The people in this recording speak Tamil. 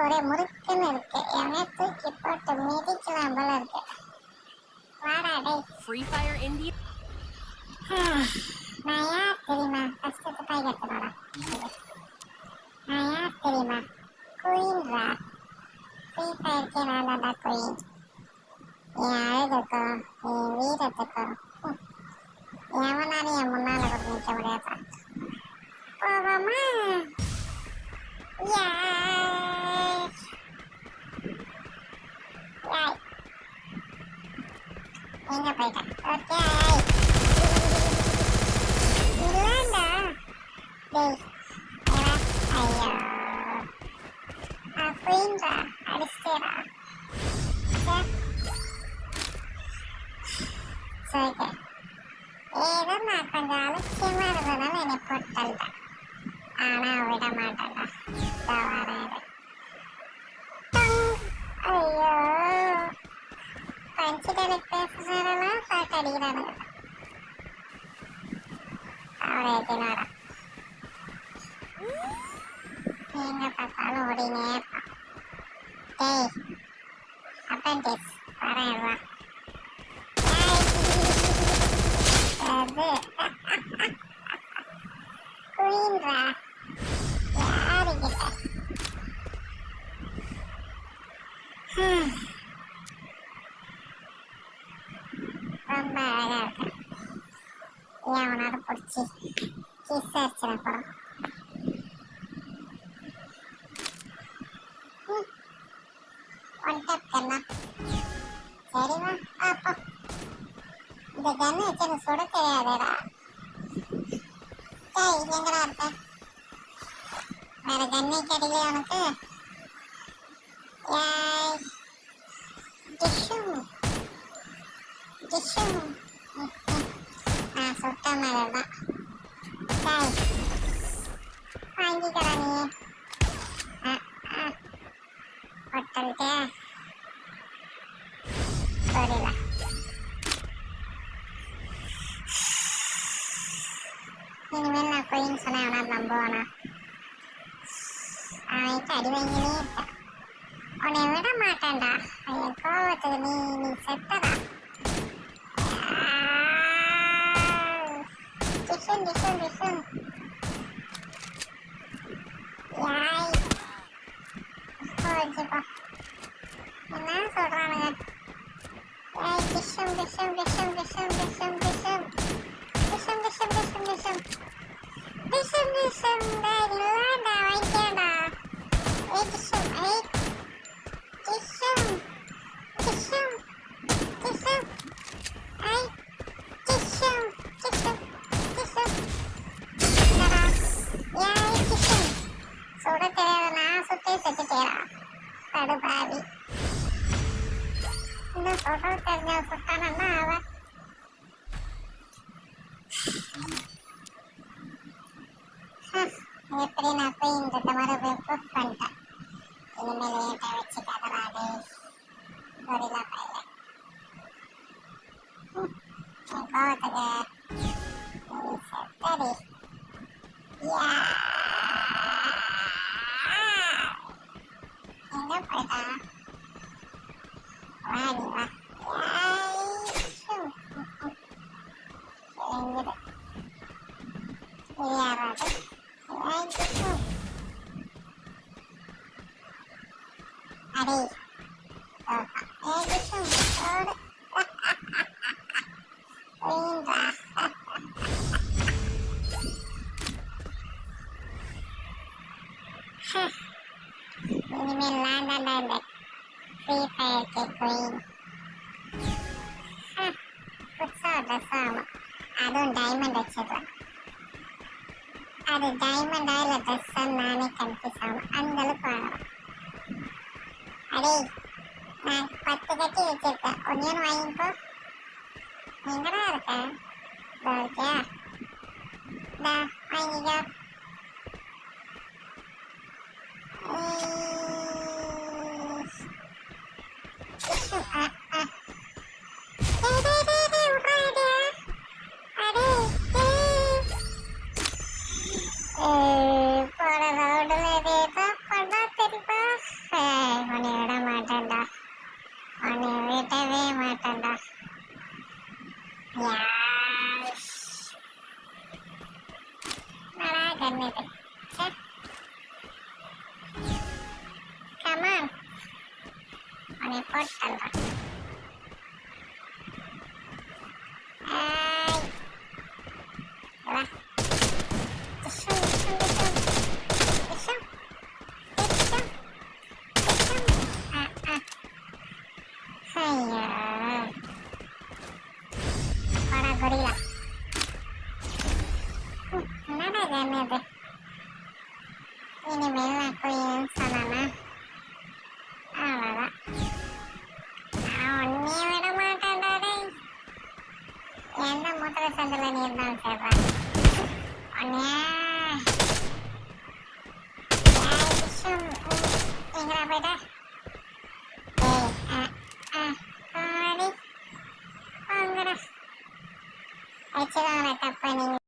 ஒரே முறுக்குன்னு இருக்கு. எவனே தூக்கி போட்டு மிதிக்கலாம் போல இருக்கு. வாடா டேய். Free Fire India. நான் யார் தெரியுமா? ஃபர்ஸ்ட் துப்பாக்கி எடுத்துடா. நான் யார் தெரியுமா? குயின்ரா. ஃப்ரீ ஃபயருக்கே நான் தான்டா குயின். என் அழகுக்கும் என் வீரத்துக்கும் எவனாலும் என் முன்னால கூட நிற்க முடியாதா? போவோமா? எங்க போயிட்டேன்? ஓகே இல்லண்டா டேய். ஐயோ குயின்ரா அடிச்சிட்டேடா. சரி ஏதோ நான் கொஞ்சம் அலட்சியமா இருந்ததுனால என்னை போட்டல்தான். ஆனா விட மாட்டேன்டா. வரேன். ஐயோ பஞ்சிடலுக்கு பேசுறதெல்லாம் பாட்டு அடிக்கிறானுங்க. அவளை எத்தினாரா எங்க பார்த்தாலும் ஓடினே இருப்பான். டேய் அப்பன்டிஸ் வரேன் வா. அது குயின்ரா யாருக்கிட்ட ரொம்ப அழகா இருக்கேன். ஏன் அவனோட பிடிச்சி கிஸ் அடிச்சிட போறோம். ஒன் டேப் கண்ணா சரிவா பாப்போம். இந்த கண்ணு வச்சு எனக்கு சுட தெரியாதேடா. டேய் எங்கடா இருக்க? வேற கண்ணே கிடைக்கல உனக்கு? ஏய் டிஷ்ஷும் டிஷ்ஷும் நான் சுட்ட மாதிரி தான். டேய் வாங்கிக்கடா நீ. ஹோட்டலுக்கே புரியல. இனிமேல் நான் கோயின்னு சொன்னேன் அவனா நம்புவானா? அவன்கிட்ட அடி வாங்கினே இருக்கேன். உன்னை விட மாட்டேன்டா. என் கோவத்துக்கு நீ செத்தடா. டிஷன் டிஷன் டிஷன் யாய் வச்சுப்பா. என்ன சொல்றானுங்க? ஏய் டிஷம் டிஷம் டிஷம் டிஷம் டிஷம் டிஷம் டிஷம் டிஷம் டிஷம் டிஷம் டிஷம் டிஷம் இல்லடா வாங்கிக்கடா. ஏய் டிஷம் ஏய் டிஷம் டிஷம் டிஷம் ஏய் டிஷம் டிஷம் டிஷம் என்னடா ஏய் டிஷம் சுட தெரியாத நான் சுட்டே செத்துட்டேடா. கடுபாவி இந்த சுட தெரிஞ்ச சுட்டானா அவன் எப்படி நான் போய் இந்த மாதிரி ப்ரூஃப் பண்ணிட்டேன். இனிமேல் என்கிட்ட வச்சுக்காதடா டேய் கொரில்லா பையல. என் கோவத்துக்கு செத்தடி. எங்க போயிட்டா? வாடி வா. எங்கிட்ட யாராவது அடே இனிமேல் நான் தான்டா இந்த ஃப்ரீ ஃபயருக்கு குயின். புதுசாக ட்ரெஸ் ஆகும். அதுவும் டைமண்ட் வச்சிடலாம். அது டைமண்டா இல்லை ட்ரெஸ்ஸா நானே கன்ஃபியூஸ் ஆகும். அந்த அளவுக்கு வாங்கலாம். அடே நான் 10 கட்டி வச்சிருக்கேன். ஒன்று வாங்கிக்கோ. எங்கடா இருக்க? இருக்கியா? வாங்கிக்கோ. போன ரவுண்டில் ஏதோ பண்ணா தெரியுமா? போட்டுறேன். ஆய் வா. டிஷம் டிஷம் டிஷம் டிஷம் டிஷம் டிஷம். ஆ ஆ. ஐயோ வாடா கொரில்லா. என்னடா இது என்னது? இனிமேல் நான் குயின்னு சொன்னேன்னா அவ்வளோதான். நான் உன்னைய விட மாட்டேன்டா டேய். எந்த மூத்திர சந்தில் நீ இருந்தாலும் சேர்றா உன்னைய. ஏய் டிஷம், எங்கடா போயிட்ட? ஏய் ஆடி வாங்கடா. வச்சுதான் தப்ப நீங்க